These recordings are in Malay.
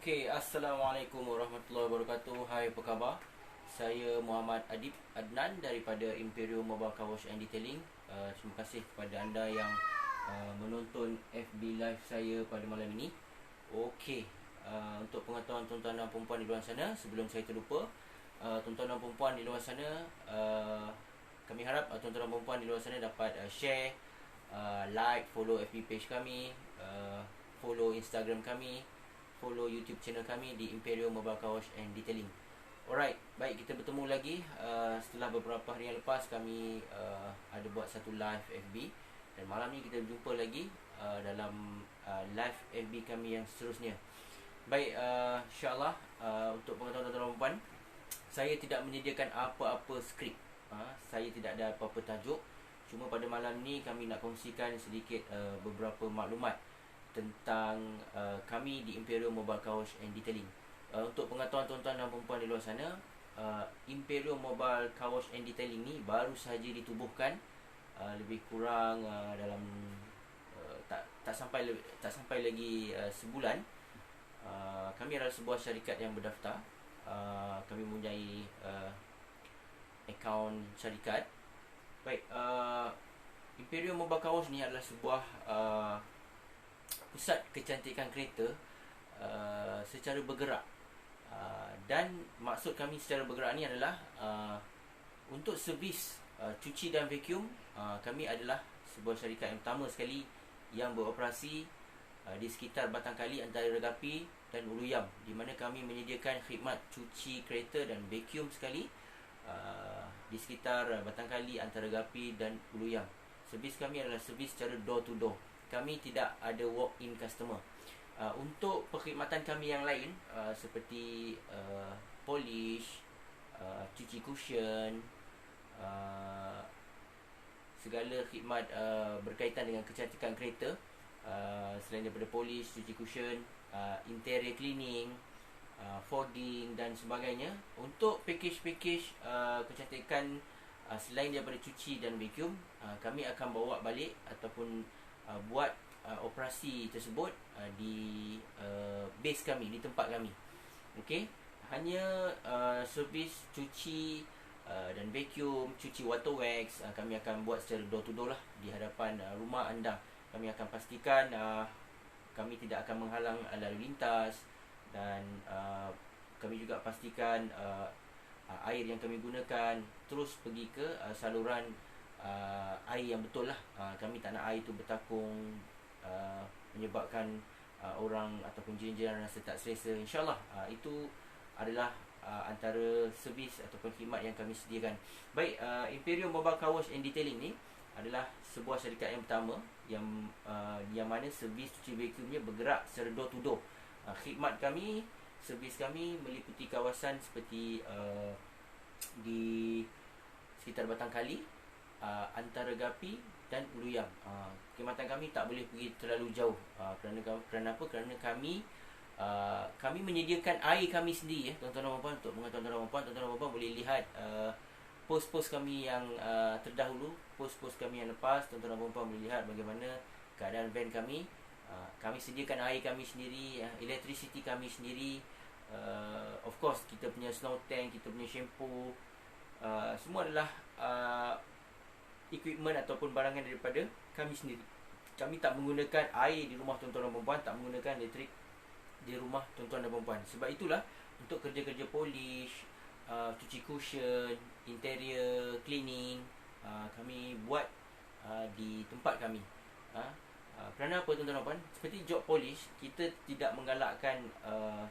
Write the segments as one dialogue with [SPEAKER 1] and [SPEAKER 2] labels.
[SPEAKER 1] Okey, Assalamualaikum warahmatullahi wabarakatuh. Hai, apa khabar? Saya Muhammad Adib Adnan daripada Imperial Mobile Car Wash and Detailing. Terima kasih kepada anda yang menonton FB live saya pada malam ini. Okey, untuk pengetahuan tuan-tuan dan perempuan di luar sana, sebelum saya terlupa, tuan-tuan dan perempuan di luar sana, kami harap tuan-tuan dan perempuan di luar sana dapat share, like, follow FB page kami, follow Instagram kami, follow YouTube channel kami di Imperial Mobile Car Wash and Detailing. Alright, baik, kita bertemu lagi setelah beberapa hari yang lepas kami ada buat satu live FB, dan malam ni kita berjumpa lagi dalam live FB kami yang seterusnya. Baik, insyaAllah untuk pengetahuan tuan-tuan dan perempuan, saya tidak menyediakan apa-apa skrip. Saya tidak ada apa-apa tajuk. Cuma pada malam ni kami nak kongsikan sedikit beberapa maklumat tentang kami di Imperial Mobile Car Wash and Detailing. Untuk pengetahuan tuan-tuan dan perempuan di luar sana, Imperial Mobile Car Wash and Detailing ni baru sahaja ditubuhkan, lebih kurang dalam tak sampai lagi sebulan. Kami adalah sebuah syarikat yang berdaftar. Kami mempunyai akaun syarikat. Baik, Imperial Mobile Car Wash ni adalah sebuah pusat kecantikan kereta secara bergerak, dan maksud kami secara bergerak ni adalah untuk servis cuci dan vacuum. Kami adalah sebuah syarikat yang pertama sekali yang beroperasi di sekitar Batangkali, antara Regapi dan Uluyam, di mana kami menyediakan khidmat cuci kereta dan vacuum sekali di sekitar Batangkali, antara Regapi dan Uluyam. Servis kami adalah servis secara door to door. Kami tidak ada walk-in customer. Untuk perkhidmatan kami yang lain, seperti polish, cuci cushion, segala khidmat berkaitan dengan kecantikan kereta, selain daripada polish, cuci cushion, interior cleaning, folding dan sebagainya. Untuk package-package kecantikan selain daripada cuci dan vacuum, kami akan bawa balik ataupun buat operasi tersebut di base kami, di tempat kami. Okey, hanya servis cuci dan vacuum, cuci water wax, kami akan buat secara door to door lah, di hadapan rumah anda. Kami akan pastikan kami tidak akan menghalang lalu lintas, dan kami juga pastikan air yang kami gunakan terus pergi ke saluran air yang betul lah. Kami tak nak air tu bertakung, menyebabkan orang ataupun jiran-jiran rasa tak selesa. InsyaAllah itu adalah antara servis ataupun khidmat yang kami sediakan. Baik, Imperial Mobile Car Wash and Detailing ni adalah sebuah syarikat yang pertama yang mana servis cuci vacuumnya bergerak secara door to door. Khidmat kami, servis kami meliputi kawasan seperti di sekitar Batangkali, antara Gapi dan Uluyam. Khidmatan kami tak boleh pergi terlalu jauh. Kerana apa? Kerana kami menyediakan air kami sendiri, tuan-tuan dan puan-puan. Untuk tuan-tuan dan puan boleh lihat post-post kami yang terdahulu, post-post kami yang lepas. Tuan-tuan dan puan boleh lihat bagaimana keadaan van kami. Kami sediakan air kami sendiri, electricity kami sendiri. Of course, kita punya snow tank, kita punya shampoo, semua adalah equipment ataupun barangan daripada kami sendiri. Kami tak menggunakan air di rumah tuan-tuan dan perempuan, tak menggunakan elektrik di rumah tuan-tuan dan perempuan. Sebab itulah, untuk kerja-kerja polish, cuci cushion, interior cleaning, kami buat di tempat kami. Kerana apa tuan-tuan dan perempuan? Seperti job polish, kita tidak menggalakkan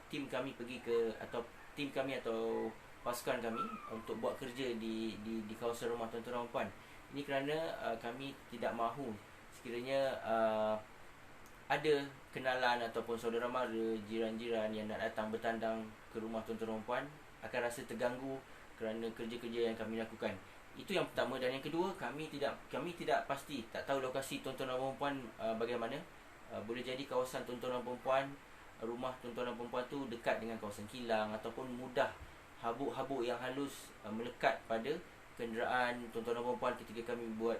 [SPEAKER 1] tim kami pergi ke, atau tim kami atau pasukan kami untuk buat kerja di kawasan rumah tuan-tuan dan perempuan. Ini kerana kami tidak mahu sekiranya ada kenalan ataupun saudara mara, jiran-jiran yang nak datang bertandang ke rumah tuan-tuan dan perempuan akan rasa terganggu kerana kerja-kerja yang kami lakukan. Itu yang pertama. Dan yang kedua, kami tidak pasti, tak tahu lokasi tuan-tuan dan perempuan bagaimana. Boleh jadi kawasan tuan-tuan dan perempuan, rumah tuan-tuan dan perempuan tu dekat dengan kawasan kilang, ataupun mudah habuk-habuk yang halus melekat pada kenderaan tuan-tuan dan perempuan ketika kami buat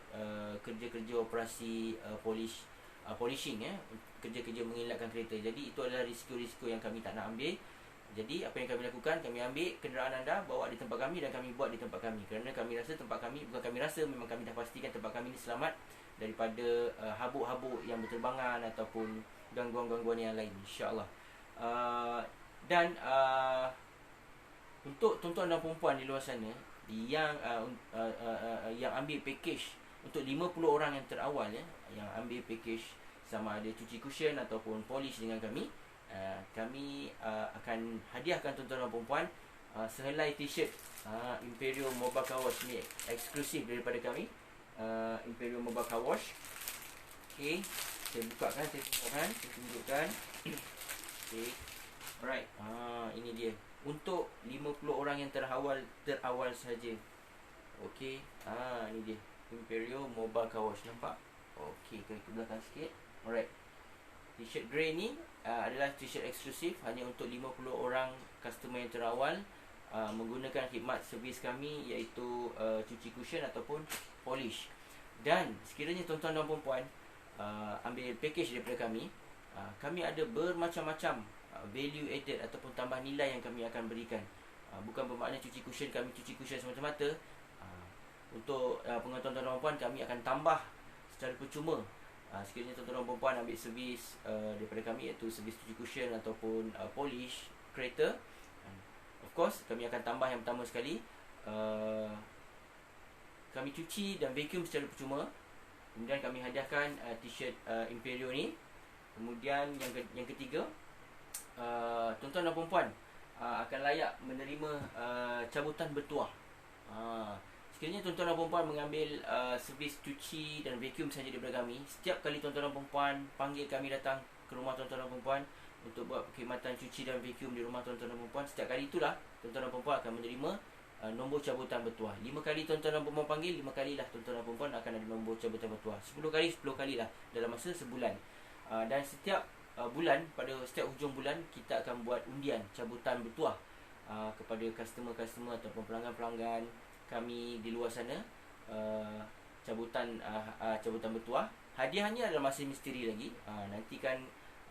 [SPEAKER 1] kerja-kerja operasi polish polishing, kerja-kerja mengelakkan kereta. Jadi itu adalah risiko-risiko yang kami tak nak ambil. Jadi apa yang kami lakukan, kami ambil kenderaan anda, bawa di tempat kami dan kami buat di tempat kami. Kerana kami rasa tempat kami, bukan kami rasa, memang kami dah pastikan tempat kami ni selamat daripada habuk-habuk yang berterbangan ataupun gangguan-gangguan yang lain, insya-Allah. Dan untuk tuan-tuan dan puan di luar sana yang ambil package untuk 50 orang yang terawal, yang ambil package sama ada cuci cushion ataupun polish dengan kami, kami akan hadiahkan tuan-tuan dan puan sehelai t-shirt Imperial Mobile Car Wash ni, eksklusif daripada kami. Imperial Mobile Car Wash. Okay, saya bukakan, saya tunjukkan. Okay, alright, ini dia untuk 50 orang yang terawal saja. Okay, ini dia Imperial Mobile Car Wash, nampak? Okay, ke belakang sikit. Alright, t-shirt grey ni adalah t-shirt eksklusif hanya untuk 50 orang customer yang terawal menggunakan khidmat servis kami, iaitu cuci cushion ataupun polish. Dan sekiranya tuan-tuan dan puan ambil package daripada kami, kami ada bermacam-macam value added ataupun tambah nilai yang kami akan berikan. Bukan bermakna cuci cushion, kami cuci cushion semata-mata. Untuk penonton tuan-tuan dan puan, kami akan tambah secara percuma. Sekiranya tuan-tuan dan puan ambil servis daripada kami, iaitu servis cuci cushion ataupun polish kereta, of course kami akan tambah yang pertama sekali, kami cuci dan vacuum secara percuma. Kemudian kami hadiahkan t-shirt Imperio ni. Kemudian yang ketiga, tuan-tuan dan puan akan layak menerima cabutan bertuah. Sekiranya tuan-tuan dan puan mengambil servis cuci dan vacuum saja daripada kami, setiap kali tuan-tuan dan puan panggil kami datang ke rumah tuan-tuan dan puan untuk buat perkhidmatan cuci dan vacuum di rumah tuan-tuan dan puan, setiap kali itulah tuan-tuan dan puan akan menerima nombor cabutan bertuah. 5 kali tuan-tuan dan puan panggil, 5 kalilah tuan-tuan dan puan akan ada nombor cabutan bertuah. 10 kali, 10 kalilah dalam masa sebulan. Dan setiap bulan, pada setiap hujung bulan, kita akan buat undian cabutan bertuah kepada customer-customer ataupun pelanggan-pelanggan kami di luar sana. Cabutan bertuah. Hadiahnya adalah masih misteri lagi. Nantikan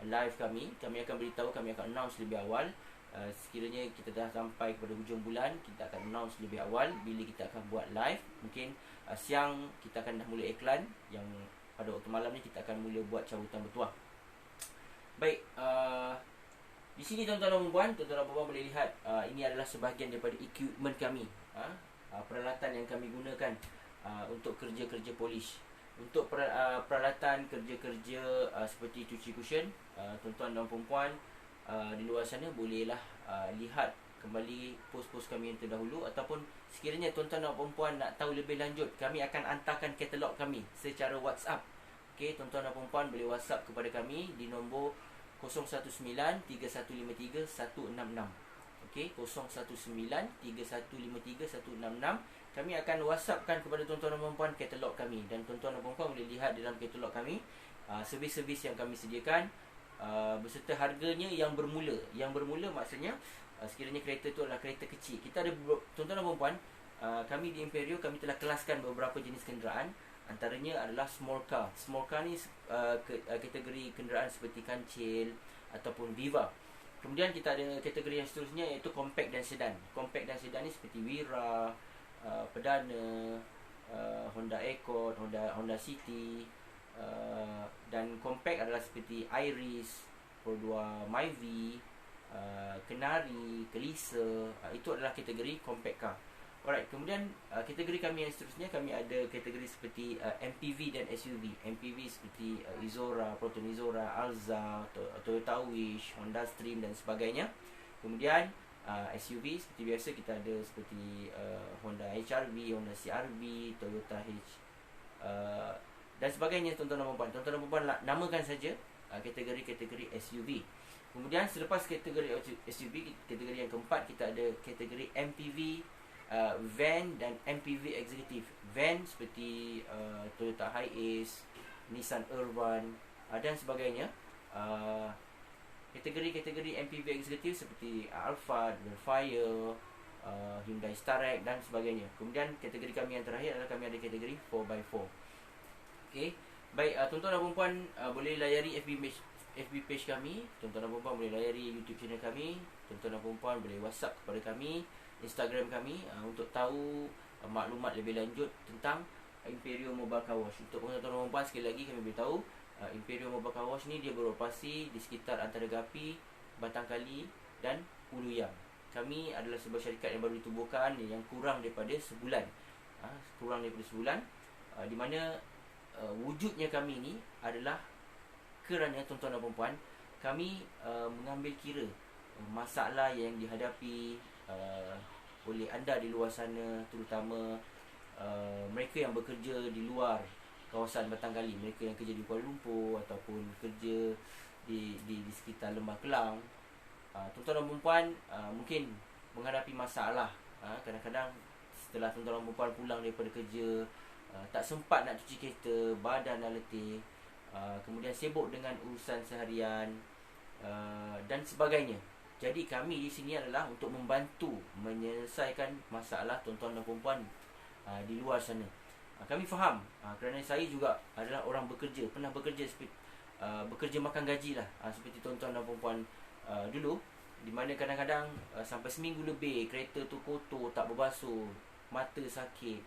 [SPEAKER 1] live kami akan beritahu, kami akan announce lebih awal. Sekiranya kita dah sampai kepada hujung bulan, kita akan announce lebih awal bila kita akan buat live. Mungkin siang kita akan dah mula iklan, yang pada waktu malam ni kita akan mula buat cabutan bertuah. Baik, di sini tuan-tuan dan puan boleh lihat, ini adalah sebahagian daripada equipment kami, peralatan yang kami gunakan untuk kerja-kerja polish. Untuk peralatan kerja-kerja seperti cuci cushion, tuan-tuan dan puan di luar sana bolehlah lihat kembali post-post kami yang terdahulu, ataupun sekiranya tuan-tuan dan puan nak tahu lebih lanjut, kami akan hantarkan katalog kami secara WhatsApp. Okey, tuan-tuan dan puan boleh WhatsApp kepada kami di nombor 019-3153-166. Okey, 019-3153-166. Kami akan WhatsAppkan kepada tuan-tuan dan puan katalog kami, dan tuan-tuan dan puan boleh lihat dalam katalog kami servis-servis yang kami sediakan, beserta harganya yang bermula. Yang bermula maksudnya sekiranya kereta itu adalah kereta kecil. Kita ada, tuan-tuan dan puan, kami di Imperio, kami telah kelaskan beberapa jenis kenderaan. Antaranya adalah small car. Small car ni kategori kenderaan seperti kancil ataupun Viva. Kemudian kita ada kategori yang seterusnya, iaitu compact dan sedan. Compact dan sedan ni seperti Wira, Perdana, Honda Accord, Honda City, dan compact adalah seperti Iris, Pro 2 Myvi, Kenari, Kelisa. Itu adalah kategori compact car. Alright, kemudian kategori kami yang seterusnya, kami ada kategori seperti MPV dan SUV. MPV seperti Izora, Proton Izora, Alza, Toyota Wish, Honda Stream dan sebagainya. Kemudian SUV seperti biasa kita ada seperti Honda HR-V, Honda CR-V, Toyota dan sebagainya. Tuan-tuan dan puan, tuan-tuan dan puan namakan saja kategori-kategori SUV. Kemudian selepas kategori SUV, kategori yang keempat, kita ada kategori MPV, van dan MPV eksekutif. Van seperti Toyota Hiace, Nissan Urban dan sebagainya. Kategori-kategori MPV eksekutif seperti Alphard, Fire, Hyundai Starex dan sebagainya. Kemudian kategori kami yang terakhir adalah kami ada kategori 4x4. Okay. Baik, tuan-tuan dan puan-puan, boleh layari FB page kami. Tuan-tuan dan puan-puan boleh layari YouTube channel kami. Tuan-tuan dan puan-puan boleh WhatsApp kepada kami, Instagram kami, untuk tahu maklumat lebih lanjut tentang Imperial Mobile Car Wash. Untuk tuan-tuan dan puan-puan, sekali lagi kami beritahu, Imperial Mobile Car Wash ni dia beroperasi di sekitar antara Gapi, Batangkali dan Ulu Yang. Kami adalah sebuah syarikat yang baru ditubuhkan yang kurang daripada sebulan. Di mana wujudnya kami ni adalah kerana tuan-tuan dan puan-puan, kami mengambil kira masalah yang dihadapi oleh anda di luar sana, terutama mereka yang bekerja di luar kawasan Batangkali, mereka yang kerja di Kuala Lumpur ataupun kerja di sekitar Lembah Kelang. Tuan-tuan dan puan-puan mungkin menghadapi masalah. Kadang-kadang setelah tuan-tuan dan puan-puan pulang daripada kerja, tak sempat nak cuci kereta, badan dah letih, kemudian sibuk dengan urusan seharian dan sebagainya. Jadi kami di sini adalah untuk membantu menyelesaikan masalah tuan-tuan dan puan-puan di luar sana. Kami faham, kerana saya juga adalah orang bekerja, pernah bekerja bekerja makan gaji lah, seperti tuan-tuan dan puan-puan dulu, di mana kadang-kadang sampai seminggu lebih kereta tu kotor, tak berbasuh, mata sakit,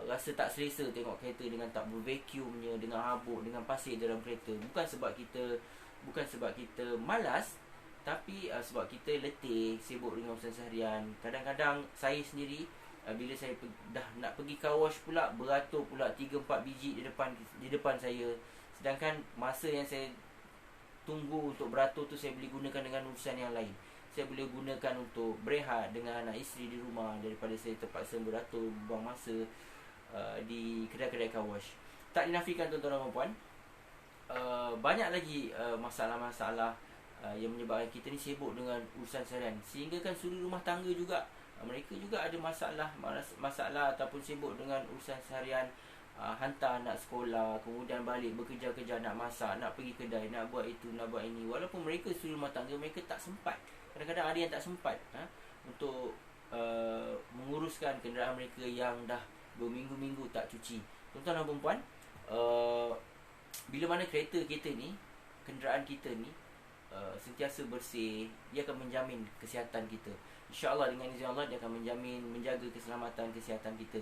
[SPEAKER 1] rasa tak selesa tengok kereta dengan tak bervacuumnya, dengan habuk, dengan pasir dalam kereta. Bukan sebab kita malas, tapi sebab kita letih, sibuk dengan urusan seharian. Kadang-kadang saya sendiri, bila saya dah nak pergi car wash pula, beratur pula 3-4 biji di depan saya. Sedangkan masa yang saya tunggu untuk beratur tu, saya boleh gunakan dengan urusan yang lain. Saya boleh gunakan untuk berehat dengan anak isteri di rumah, daripada saya terpaksa beratur, buang masa di kedai-kedai car wash. Tak dinafikan tuan-tuan dan puan-puan, banyak lagi masalah-masalah yang menyebabkan kita ni sibuk dengan urusan seharian, sehingga kan suri rumah tangga juga, mereka juga ada masalah ataupun sibuk dengan urusan seharian, hantar anak sekolah, kemudian balik bekerja-kerja, nak masak, nak pergi kedai, nak buat itu, nak buat ini. Walaupun mereka suri rumah tangga, mereka tak sempat. Kadang-kadang ada yang tak sempat untuk menguruskan kenderaan mereka yang dah berminggu-minggu tak cuci. Tuan-tuan dan puan-puan, bila mana kereta kita ni, kenderaan kita ni sentiasa bersih, dia akan menjamin kesihatan kita. InsyaAllah dengan izin Allah, dia akan menjaga keselamatan kesihatan kita.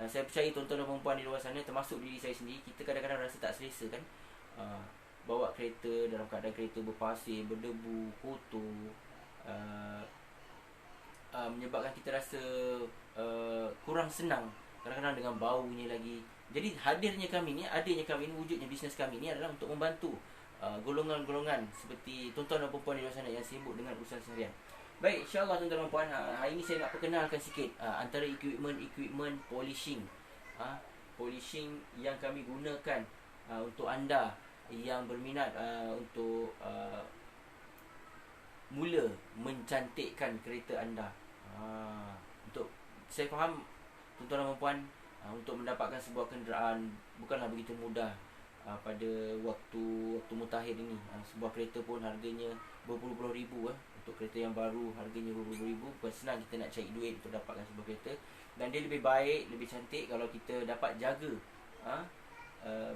[SPEAKER 1] Saya percaya tuan-tuan dan puan-puan di luar sana, termasuk diri saya sendiri, kita kadang-kadang rasa tak selesa kan, bawa kereta dalam keadaan kereta berpasir, berdebu, kotor, menyebabkan kita rasa kurang senang, kadang-kadang dengan baunya lagi. Jadi adanya kami ni, wujudnya bisnes kami ni adalah untuk membantu golongan-golongan seperti tuan-tuan dan puan-puan di luar sana yang sibuk dengan urusan seharian. Baik, insyaAllah tuan-tuan dan puan, hari ini saya nak perkenalkan sikit antara equipment polishing, polishing yang kami gunakan untuk anda yang berminat untuk mula mencantikkan kereta anda. Untuk saya faham tuan-tuan dan puan, untuk mendapatkan sebuah kenderaan bukanlah begitu mudah pada waktu mutakhir ini. Sebuah kereta pun harganya berpuluh-puluh ribu. Untuk kereta yang baru harganya berpuluh-puluh ribu. Bukan senang kita nak cari duit untuk dapatkan sebuah kereta. Dan dia lebih baik, lebih cantik kalau kita dapat jaga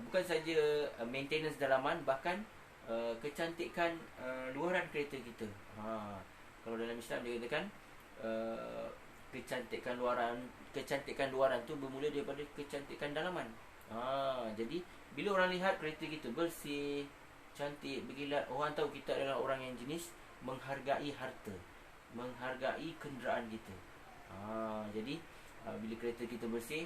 [SPEAKER 1] bukan saja maintenance dalaman, bahkan kecantikan luaran kereta kita. Kalau dalam Islam dia katakan kecantikan luaran tu bermula daripada kecantikan dalaman. Jadi bila orang lihat kereta kita bersih, cantik, berkilat, orang tahu kita adalah orang yang jenis menghargai harta, menghargai kenderaan kita. Jadi bila kereta kita bersih,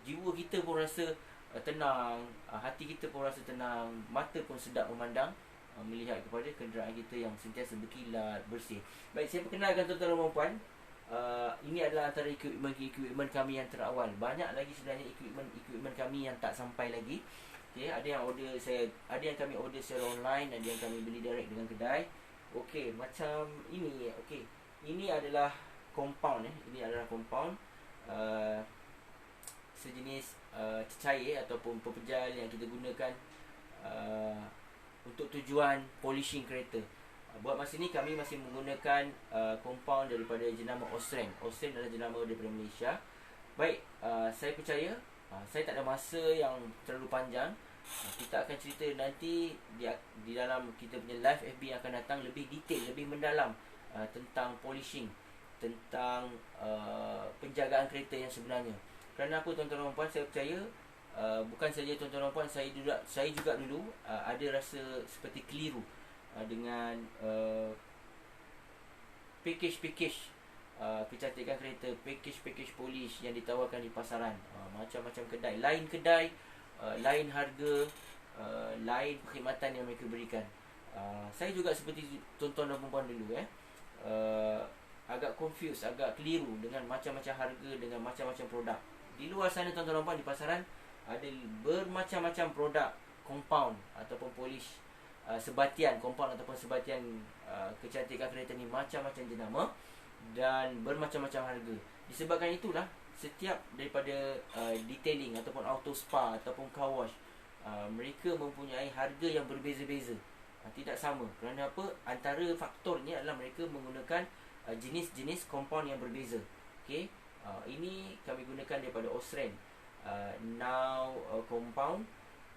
[SPEAKER 1] jiwa kita pun rasa tenang, hati kita pun rasa tenang, mata pun sedap memandang melihat kepada kenderaan kita yang sentiasa berkilat, bersih. Baik, saya perkenalkan tuan-tuan dan puan-puan, ini adalah antara equipment kami yang terawal. Banyak lagi sebenarnya equipment kami yang tak sampai lagi. Okay, ada yang kami order secara online, ada yang kami beli direct dengan kedai. Okey, macam ini. Okey, ini adalah compound. Ini adalah compound sejenis cecair ataupun pepejal yang kita gunakan untuk tujuan polishing kereta. Buat masa ni kami masih menggunakan compound daripada jenama Osren. Osren adalah jenama daripada Malaysia. Baik, saya percaya Saya tak ada masa yang terlalu panjang. Kita akan cerita nanti di dalam kita punya live FB yang akan datang lebih detail, lebih mendalam tentang polishing, tentang penjagaan kereta yang sebenarnya. Kerana apa tuan-tuan dan puan, saya percaya bukan saja tuan-tuan dan puan, saya juga dulu ada rasa seperti keliru dengan package kecantikan kereta, package polish yang ditawarkan di pasaran. Macam-macam kedai, lain kedai, lain harga, lain perkhidmatan yang mereka berikan. Saya juga seperti tuan-tuan dan puan dulu agak confused, agak keliru dengan macam-macam harga, dengan macam-macam produk. Di luar sana tuan-tuan dan puan, di pasaran ada bermacam-macam produk compound ataupun polish, sebatian compound ataupun sebatian kecantikan kereta ni, macam-macam jenama dan bermacam-macam harga. Disebabkan itulah setiap daripada detailing ataupun auto spa ataupun car wash, mereka mempunyai harga yang berbeza-beza, tidak sama. Kerana apa? Antara faktornya adalah mereka menggunakan jenis-jenis compound yang berbeza. Okey, ini kami gunakan daripada Osren Now compound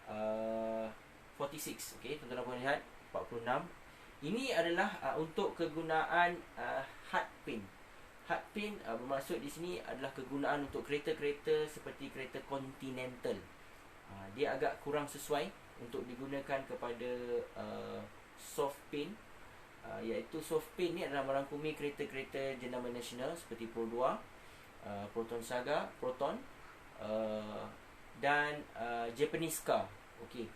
[SPEAKER 1] 46. Okey, tuan-tuan boleh lihat 46. Ini adalah untuk kegunaan hard paint. Hard paint bermaksud di sini adalah kegunaan untuk kereta-kereta seperti kereta Continental. Dia agak kurang sesuai untuk digunakan kepada soft paint, iaitu soft paint ni adalah merangkumi kereta-kereta jenama nasional seperti Pro 2, Proton Saga, Proton, dan Japanese car. Okey,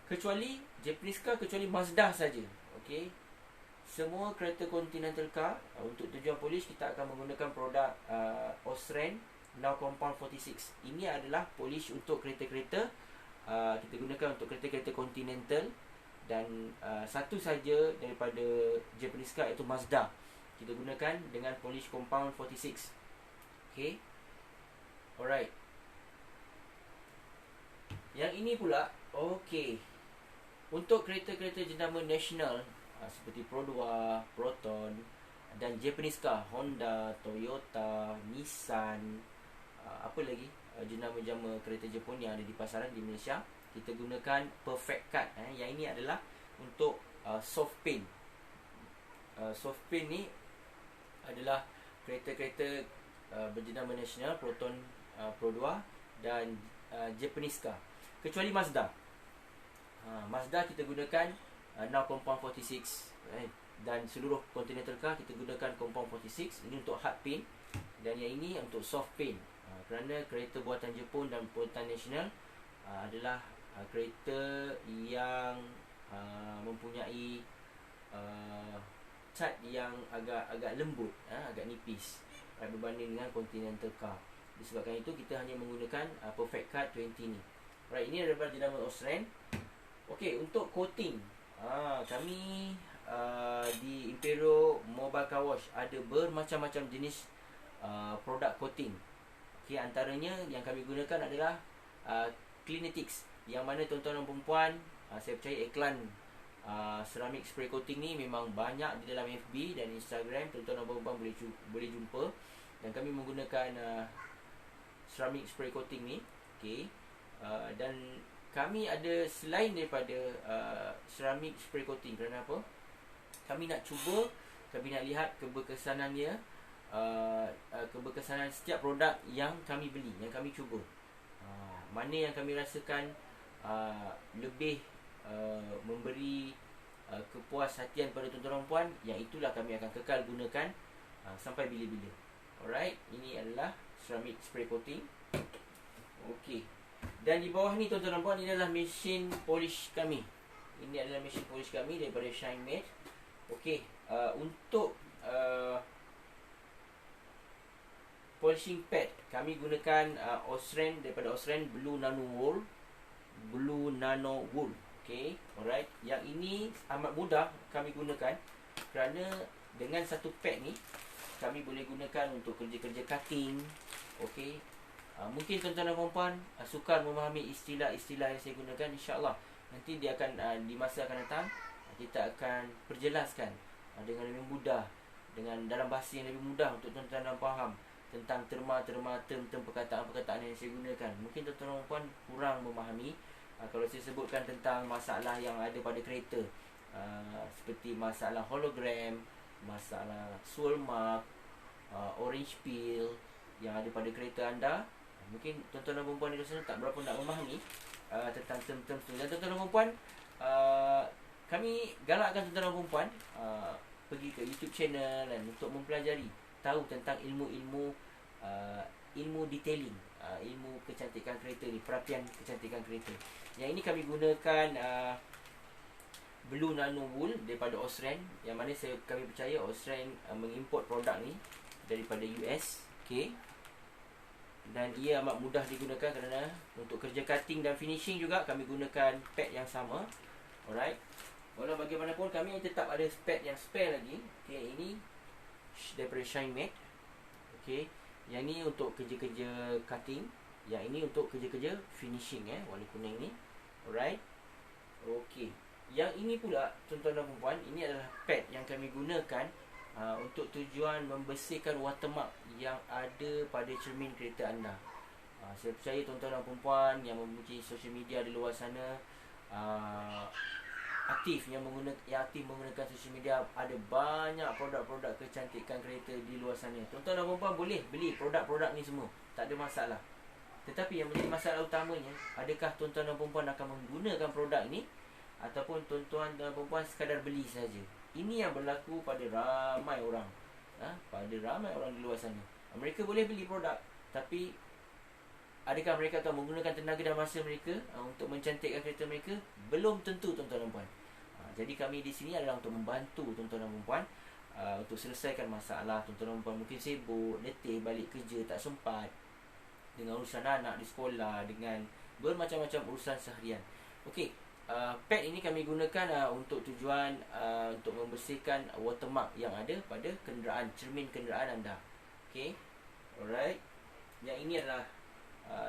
[SPEAKER 1] kecuali Japanese car, kecuali Mazda saja. Okey, semua kereta Continental car untuk tujuan polish kita akan menggunakan produk Osren Now Compound 46. Ini adalah polish untuk kereta-kereta kita gunakan untuk kereta-kereta Continental, dan satu saja daripada Japanese car iaitu Mazda kita gunakan dengan polish compound 46. Okey, alright. Yang ini pula, okey, untuk kereta-kereta jenama nasional seperti Pro 2, Proton dan Japanese car, Honda, Toyota, Nissan, apa lagi jenama-jenama kereta Jepun yang ada di pasaran di Malaysia, kita gunakan Perfect Cut. Yang ini adalah untuk soft paint. Soft paint ni adalah kereta-kereta berjenama nasional, Proton, Pro 2 dan Japanese car. Kecuali Mazda. Mazda kita gunakan Now Compound 46, dan seluruh Continental car kita gunakan Compound 46. Ini untuk hard paint, dan yang ini untuk soft paint. Kerana kereta buatan Jepun dan buatan nasional adalah kereta yang mempunyai cat yang agak lembut, agak nipis berbanding dengan Continental car. Disebabkan itu kita hanya menggunakan Perfect Cut 20 ni. Right, ini adalah jenama Osren. Okey, untuk coating, kami di Impero Mobile Car Wash ada bermacam-macam jenis produk coating. Okey, antaranya yang kami gunakan adalah Cleanetics, yang mana tuan-tuan dan perempuan, saya percaya iklan ceramic spray coating ni memang banyak di dalam FB dan Instagram. Tuan-tuan dan perempuan boleh jumpa, dan kami menggunakan ceramic spray coating ni. Okey, dan kami ada selain daripada ceramic spray coating. Kerana apa? Kami nak cuba, kami nak lihat keberkesanannya, keberkesanan setiap produk yang kami beli, yang kami cuba. Mana yang kami rasakan lebih memberi kepuashatian pada tuan-tuan dan puan, yang itulah kami akan kekal gunakan sampai bila-bila. Alright, ini adalah ceramic spray coating. Okey, dan di bawah ni tuan-tuan dan puan, ini adalah mesin polish kami. Ini adalah mesin polish kami daripada Shinemade. Okey, untuk polishing pad kami gunakan Osren, daripada Osren Blue Nano Wool. Okey, alright. Yang ini amat mudah kami gunakan, kerana dengan satu pad ni kami boleh gunakan untuk kerja-kerja cutting. Okey, mungkin tuan-tuan dan puan-puan sukar memahami istilah-istilah yang saya gunakan. InsyaAllah nanti dia akan di masa akan datang kita akan perjelaskan dengan lebih mudah, dengan dalam bahasa yang lebih mudah untuk tuan-tuan dan faham tentang terma-terma, term-term perkataan-perkataan yang saya gunakan. Mungkin tuan-tuan dan puan kurang memahami. Kalau saya sebutkan tentang masalah yang ada pada kereta, seperti masalah hologram, masalah swirl mark, orange peel yang ada pada kereta anda, mungkin tuan-tuan dan puan di luar sana tak berapa nak memahami tentang term-term tu. Dan tuan-tuan dan puan, kami galakkan tuan-tuan dan puan pergi ke YouTube channel dan untuk mempelajari, tahu tentang ilmu-ilmu ilmu detailing, ilmu kecantikan kereta ni, perapian kecantikan kereta. Yang ini kami gunakan Blue Nano Wool daripada Osram, yang mana kami percaya Osram mengimport produk ni daripada US. Okay. Dan ia amat mudah digunakan kerana untuk kerja cutting dan finishing juga kami gunakan pad yang sama. Alright. Walau bagaimanapun kami tetap ada pad yang spare lagi. Okay, ini daripada Shine Mate. Okay. Yang ni untuk kerja-kerja cutting, yang ini untuk kerja-kerja finishing, warna kuning ni. Alright. Okay. Yang ini pula tuan-tuan dan puan, ini adalah pad yang kami gunakan untuk tujuan membersihkan watermark yang ada pada cermin kereta anda. Saya percaya tuan-tuan dan puan yang mempunyai social media di luar sana, aktif menggunakan social media, ada banyak produk-produk kecantikan kereta di luar sana. Tuan-tuan dan puan boleh beli produk-produk ni semua, tak ada masalah. Tetapi yang menjadi masalah utamanya, adakah tuan-tuan dan puan akan menggunakan produk ini ataupun tuan-tuan dan puan sekadar beli saja. Ini yang berlaku pada ramai orang. Pada ramai orang di luar sana. Mereka boleh beli produk, tapi adakah mereka tahu menggunakan tenaga dan masa mereka untuk mencantikkan kereta mereka? Belum tentu tuan-tuan dan puan. Jadi kami di sini adalah untuk membantu tuan-tuan dan puan untuk selesaikan masalah. Tuan-tuan dan puan mungkin sibuk, letih balik kerja, tak sempat dengan urusan anak di sekolah, dengan bermacam-macam urusan seharian. Okey. Pad ini kami gunakan untuk tujuan untuk membersihkan watermark yang ada pada kenderaan, cermin kenderaan anda. Okay. Alright. Yang ini adalah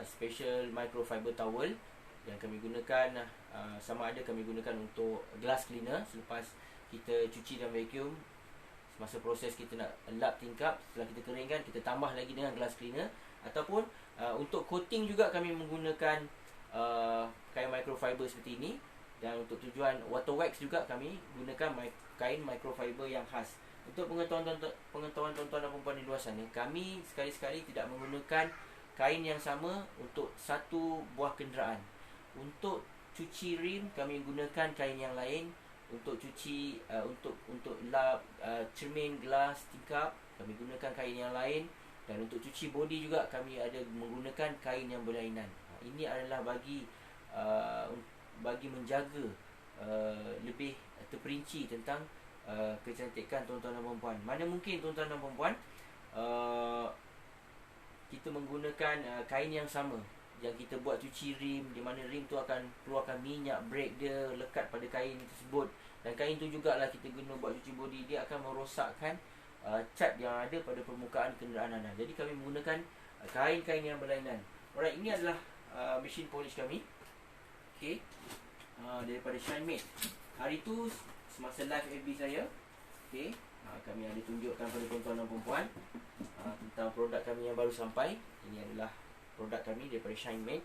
[SPEAKER 1] special microfiber towel yang kami gunakan, sama ada kami gunakan untuk glass cleaner selepas kita cuci dan vacuum. Masa proses kita nak lap tingkap, setelah kita keringkan, kita tambah lagi dengan glass cleaner. Ataupun untuk coating juga kami menggunakan kain microfiber seperti ini. Dan untuk tujuan water wax juga kami gunakan kain microfiber yang khas. Untuk pengetahuan tuan-tuan dan puan di luar sana, kami sekali-sekali tidak menggunakan kain yang sama untuk satu buah kenderaan. Untuk cuci rim kami gunakan kain yang lain. Untuk cuci untuk lap cermin, gelas, tingkap, kami gunakan kain yang lain. Dan untuk cuci bodi juga kami ada menggunakan kain yang berlainan. Ini adalah bagi menjaga lebih terperinci tentang kecantikan tuan-tuan dan puan. Mana mungkin tuan-tuan dan puan kita menggunakan kain yang sama yang kita buat cuci rim, di mana rim tu akan keluarkan minyak brake dia lekat pada kain tersebut, dan kain tu jugalah kita guna buat cuci bodi. Dia akan merosakkan cat yang ada pada permukaan kenderaan anda. Jadi kami menggunakan kain-kain yang berlainan. Alright, ini adalah mesin polish kami. Okay. Daripada Shine Mate. Hari tu semasa live FB saya, okay, kami ada tunjukkan pada tuan-tuan dan puan tentang produk kami yang baru sampai. Ini adalah produk kami daripada Shine Mate.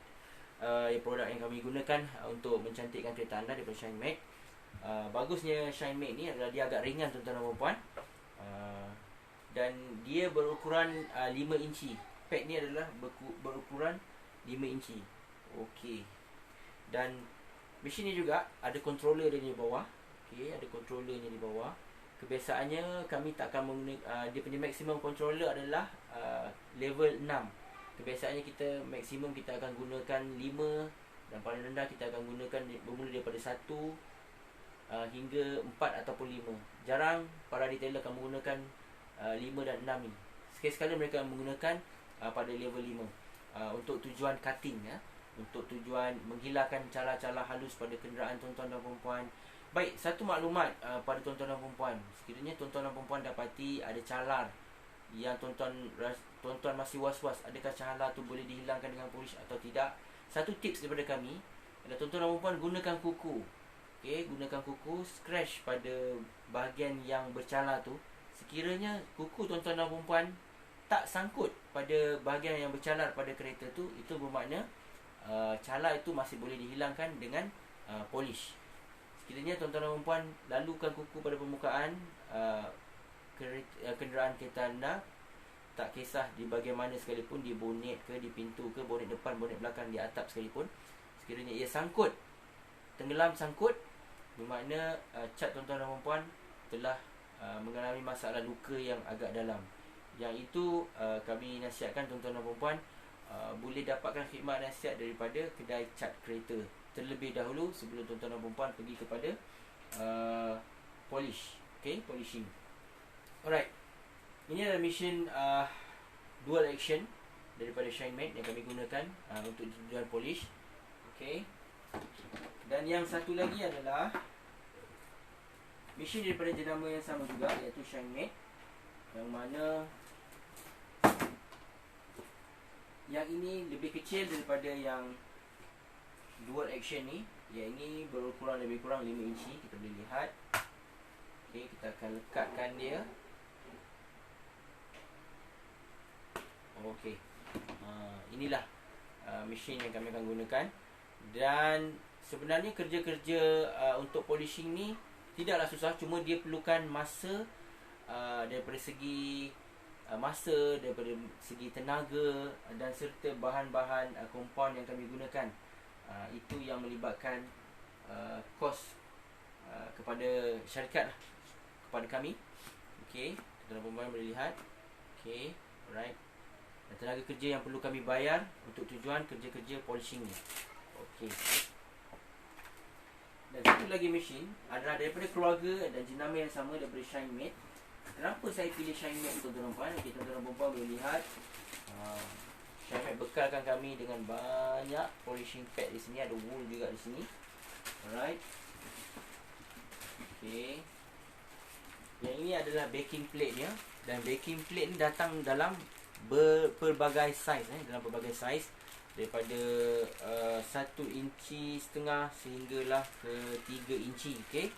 [SPEAKER 1] Produk yang kami gunakan untuk mencantikkan kereta anda daripada Shine Mate. Bagusnya Shine Mate ni adalah dia agak ringan tuan-tuan dan puan. Dan dia berukuran 5 inci. Pad ni adalah berukuran 5 inci. Okey. Dan mesin ni juga ada controller dia di bawah. Okey, ada controllernya di bawah. Kebiasaannya kami tak akan menggunakan dia punya maximum controller adalah level 6. Kebiasaannya maksimum kita akan gunakan 5, dan paling rendah kita akan gunakan bermula daripada 1 hingga 4 ataupun 5. Jarang para detailer akan menggunakan 5 dan 6 ni. Sekali-sekala mereka menggunakan pada level 5 untuk tujuan cutting, untuk tujuan menghilangkan calar-calar halus pada kenderaan tuan-tuan dan puan-puan. Baik, satu maklumat pada tuan-tuan dan puan-puan. Sekiranya tuan-tuan dan puan-puan dapati ada calar yang tuan-tuan masih was-was, adakah calar tu boleh dihilangkan dengan polish atau tidak? Satu tips daripada kami adalah tuan-tuan dan puan-puan gunakan kuku. Okey, gunakan kuku, scratch pada bahagian yang bercalar tu. Sekiranya kuku tuan-tuan dan puan-puan tak sangkut pada bahagian yang bercalar pada kereta tu, itu bermakna calar itu masih boleh dihilangkan dengan polish. Sekiranya tuan-tuan dan puan lalukan kuku pada permukaan kenderaan kereta anda, tak kisah di bahagian mana sekalipun, di bonet ke, di pintu ke, bonet depan, bonet belakang, di atap sekalipun, sekiranya ia sangkut, tenggelam sangkut, bermakna cat tuan-tuan dan puan telah mengalami masalah luka yang agak dalam. Yang itu kami nasihatkan tuan-tuan dan puan boleh dapatkan khidmat nasihat daripada kedai cat kereta terlebih dahulu sebelum tuan-tuan dan puan pergi kepada polish. Okay, polishing. Alright. Ini adalah mesin dual action daripada ShineMate yang kami gunakan untuk tujuan polish. Okay. Dan yang satu lagi adalah mesin daripada jenama yang sama juga, iaitu ShineMate, yang mana yang ini lebih kecil daripada yang dual action ni. Yang ini berkurang lebih kurang 5 inci. Kita boleh lihat. Okay, kita akan lekatkan dia. Okey. Inilah mesin yang kami akan gunakan. Dan sebenarnya kerja-kerja untuk polishing ni tidaklah susah, cuma dia perlukan masa daripada segi masa, daripada segi tenaga dan serta bahan-bahan compound yang kami gunakan. Itu yang melibatkan kos kepada syarikat lah, kepada kami. Okey, tuan-tuan boleh lihat. Okey, alright. Dan tenaga kerja yang perlu kami bayar untuk tujuan kerja-kerja polishing ni. Okey. Dan satu lagi mesin adalah daripada keluarga dan jenama yang sama, daripada ShineMate. Kenapa saya pilih ShineMate, tuan-tuan dan puan? Okay, tuan-tuan dan puan boleh lihat. ShineMate bekalkan kami dengan banyak polishing pad di sini. Ada wool juga di sini. Alright. Okay. Yang ini adalah backing plate nya. Dan backing plate ni datang dalam berbagai saiz, dalam berbagai saiz, daripada 1,5 inci sehinggalah ke 3 inci. Okay.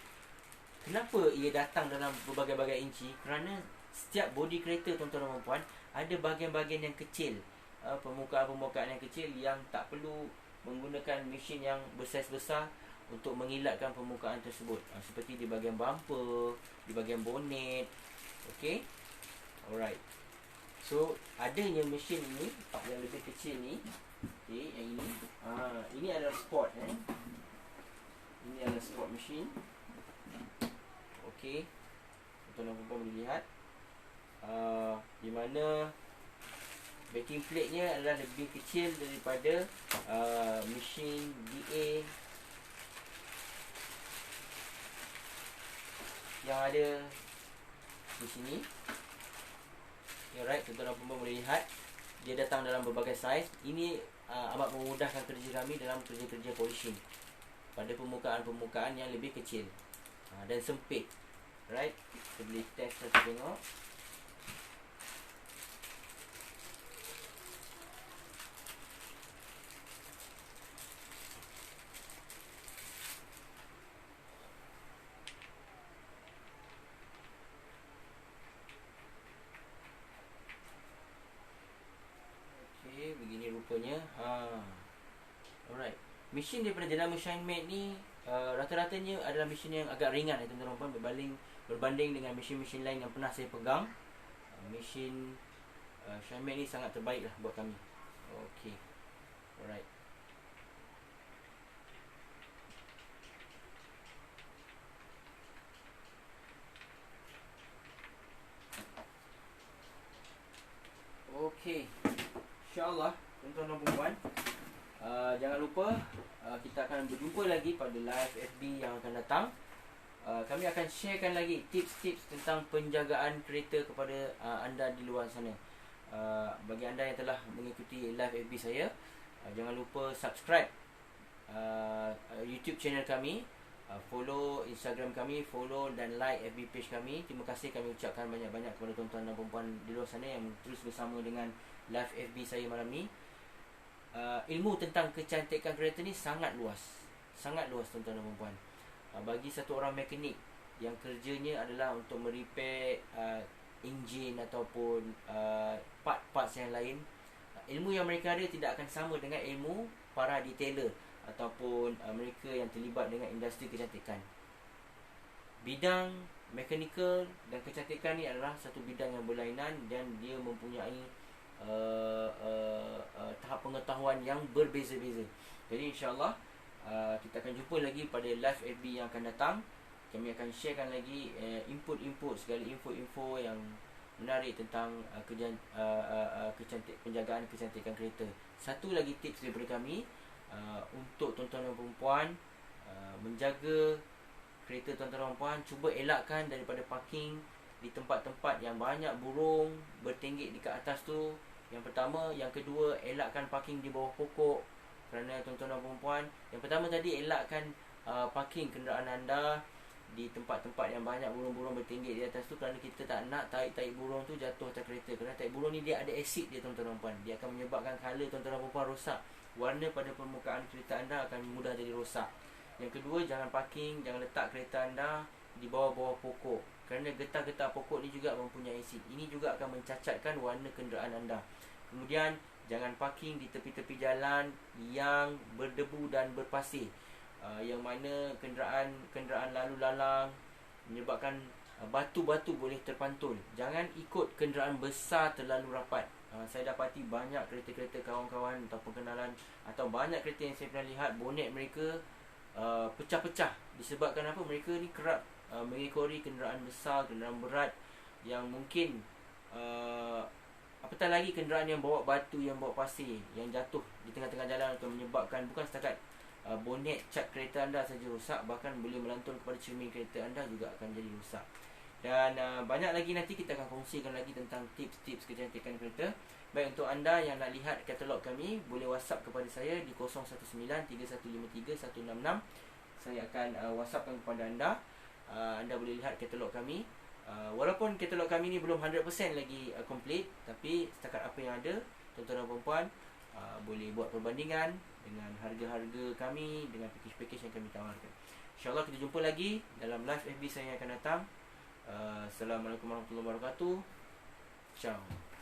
[SPEAKER 1] Kenapa ia datang dalam berbagai-bagai inci? Kerana setiap bodi kereta, tuan-tuan dan puan, ada bahagian-bahagian yang kecil, permukaan-permukaan yang kecil yang tak perlu menggunakan mesin yang besar untuk mengilatkan permukaan tersebut, seperti di bahagian bumper, di bahagian bonet. Okay. Alright. So adanya mesin ini yang lebih kecil ni, okay, yang ini, ini adalah sport. Ini adalah sport mesin. Okay, tuan-tuan dan puan boleh lihat di mana backing plate nya adalah lebih kecil daripada mesin DA yang ada di sini. Alright, tuan-tuan dan puan boleh lihat dia datang dalam berbagai saiz. Ini amat memudahkan kerja kami dalam kerja-kerja polishing pada permukaan-permukaan yang lebih kecil dan sempit. Right, kita boleh test satu tengok. Okay, begini rupanya. Alright. Mesin daripada jenama ShineMate ni rata-ratanya adalah mesin yang agak ringan, tuan-tuan dan puan, berbanding dengan mesin-mesin lain yang pernah saya pegang. Mesin ShineMate ni sangat terbaik lah buat kami. Okey. Alright. Okey. InsyaAllah, tuan-tuan dan puan, jangan lupa kita akan berjumpa lagi pada live FB yang akan datang. Kami akan sharekan lagi tips-tips tentang penjagaan kereta kepada anda di luar sana. Bagi anda yang telah mengikuti live FB saya, jangan lupa subscribe YouTube channel kami, follow Instagram kami, follow dan like FB page kami. Terima kasih kami ucapkan banyak-banyak kepada tuan-tuan dan puan di luar sana yang terus bersama dengan live FB saya malam ni. Ilmu tentang kecantikan kereta ni sangat luas, tuan-tuan dan puan. Bagi satu orang mekanik yang kerjanya adalah untuk merepair enjin ataupun part-parts yang lain. Ilmu yang mereka ada tidak akan sama dengan ilmu para detailer ataupun mereka yang terlibat dengan industri kecantikan. Bidang mechanical dan kecantikan ni adalah satu bidang yang berlainan dan dia mempunyai tahap pengetahuan yang berbeza-beza. Jadi insyaAllah kita akan jumpa lagi pada live FB yang akan datang. Kami akan sharekan lagi input-input, segala info-info yang menarik tentang penjagaan kecantikan kereta. Satu lagi tips daripada kami untuk tuan-tuan dan perempuan menjaga kereta tuan-tuan dan perempuan, cuba elakkan daripada parking di tempat-tempat yang banyak burung bertinggik dekat atas tu. Yang pertama. Yang kedua, elakkan parking di bawah pokok. Kerana tuan-tuan dan perempuan, yang pertama tadi, elakkan parking kenderaan anda di tempat-tempat yang banyak burung-burung bertinggik di atas tu, kerana kita tak nak tarik-tarik burung tu jatuh atas kereta. Kerana tarik burung ni dia ada asid dia tuan-tuan dan puan. Dia akan menyebabkan color tuan-tuan dan puan rosak. Warna pada permukaan kereta anda akan mudah jadi rosak. Yang kedua, jangan parking, jangan letak kereta anda di bawah-bawah pokok. Kerana getah-getah pokok ni juga mempunyai asid. Ini juga akan mencacatkan warna kenderaan anda. Kemudian, jangan parking di tepi-tepi jalan yang berdebu dan berpasir. Yang mana kenderaan lalu lalang menyebabkan batu-batu boleh terpantul. Jangan ikut kenderaan besar terlalu rapat. Saya dapati banyak kereta-kereta kawan-kawan atau pengenalan, atau banyak kereta yang saya pernah lihat, bonet mereka pecah-pecah. Disebabkan apa? Mereka ni kerap mengekori kenderaan besar, kenderaan berat yang mungkin apatah lagi kenderaan yang bawa batu, yang bawa pasir, yang jatuh di tengah-tengah jalan akan menyebabkan bukan setakat bonet cat kereta anda saja rosak, bahkan boleh melantun kepada cermin kereta anda juga akan jadi rosak. Dan banyak lagi nanti kita akan kongsikan lagi tentang tips-tips kecantikan kereta. Baik, untuk anda yang nak lihat katalog kami, boleh WhatsApp kepada saya di 0193153166. Saya akan WhatsAppkan kepada anda. Anda boleh lihat katalog kami. Walaupun katalog kami ni belum 100% lagi complete, tapi setakat apa yang ada, tuan-tuan dan perempuan boleh buat perbandingan dengan harga-harga kami, dengan package-package yang kami tawarkan. InsyaAllah kita jumpa lagi dalam live FB saya yang akan datang. Assalamualaikum warahmatullahi wabarakatuh. Ciao.